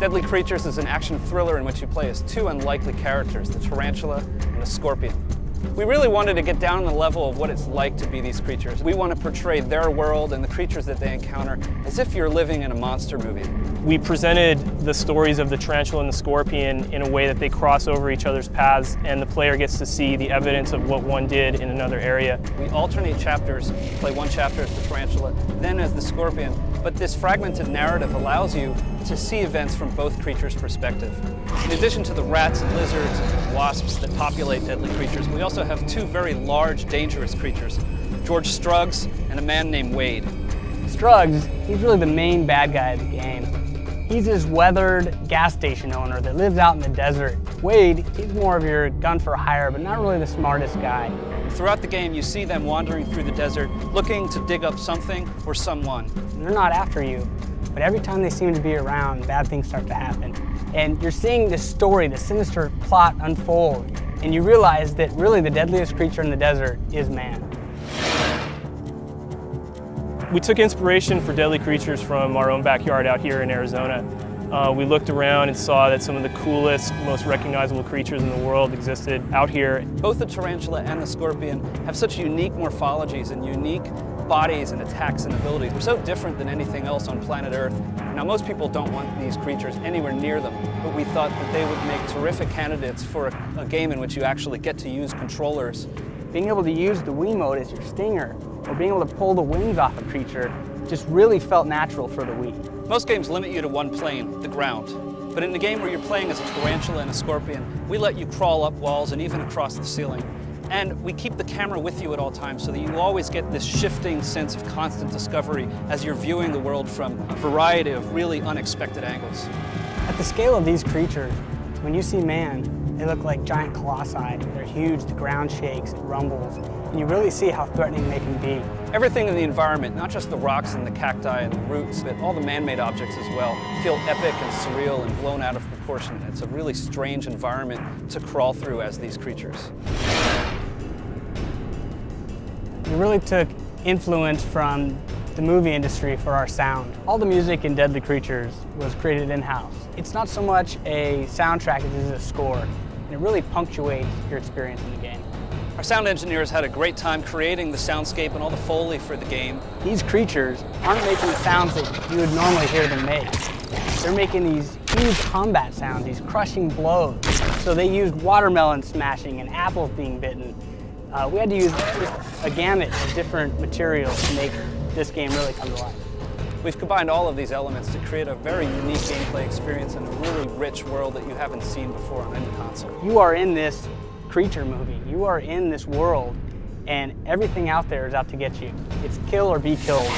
Deadly Creatures is an action thriller in which you play as two unlikely characters, the tarantula and the scorpion. We really wanted to get down on the level of what it's like to be these creatures. We want to portray their world and the creatures that they encounter as if you're living in a monster movie. We presented the stories of the tarantula and the scorpion in a way that they cross over each other's paths, and the player gets to see the evidence of what one did in another area. We alternate chapters, play one chapter as the tarantula, then as the scorpion, but this fragmented narrative allows you to see events from both creatures' perspective. In addition to the rats and lizards and wasps that populate Deadly Creatures, we also have two very large, dangerous creatures, George Struggs and a man named Wade. Struggs, he's really the main bad guy of the game. He's this weathered gas station owner that lives out in the desert. Wade, he's more of your gun for hire, but not really the smartest guy. Throughout the game, you see them wandering through the desert, looking to dig up something or someone. They're not after you, but every time they seem to be around, bad things start to happen. And you're seeing this story, the sinister plot unfold, and you realize that really the deadliest creature in the desert is man. We took inspiration for Deadly Creatures from our own backyard out here in Arizona. We looked around and saw that some of the coolest, most recognizable creatures in the world existed out here. Both the tarantula and the scorpion have such unique morphologies and unique bodies and attacks and abilities. They're so different than anything else on planet Earth. Now, most people don't want these creatures anywhere near them, but we thought that they would make terrific candidates for a game in which you actually get to use controllers. Being able to use the Wiimote as your stinger, or being able to pull the wings off a creature, just really felt natural for the Wii. Most games limit you to one plane, the ground. But in a game where you're playing as a tarantula and a scorpion, we let you crawl up walls and even across the ceiling. And we keep the camera with you at all times so that you always get this shifting sense of constant discovery as you're viewing the world from a variety of really unexpected angles. At the scale of these creatures, when you see man, they look like giant colossi. They're huge, the ground shakes, it rumbles, and you really see how threatening they can be. Everything in the environment, not just the rocks and the cacti and the roots, but all the man-made objects as well, feel epic and surreal and blown out of proportion. It's a really strange environment to crawl through as these creatures. We really took influence from the movie industry for our sound. All the music in Deadly Creatures was created in-house. It's not so much a soundtrack as it is a score, and it really punctuates your experience in the game. Our sound engineers had a great time creating the soundscape and all the Foley for the game. These creatures aren't making the sounds that you would normally hear them make. They're making these huge combat sounds, these crushing blows. So they used watermelon smashing and apples being bitten. We had to use just a gamut of different materials to make this game really come to life. We've combined all of these elements to create a very unique gameplay experience and a really rich world that you haven't seen before on any console. You are in this creature movie. You are in this world, and everything out there is out to get you. It's kill or be killed.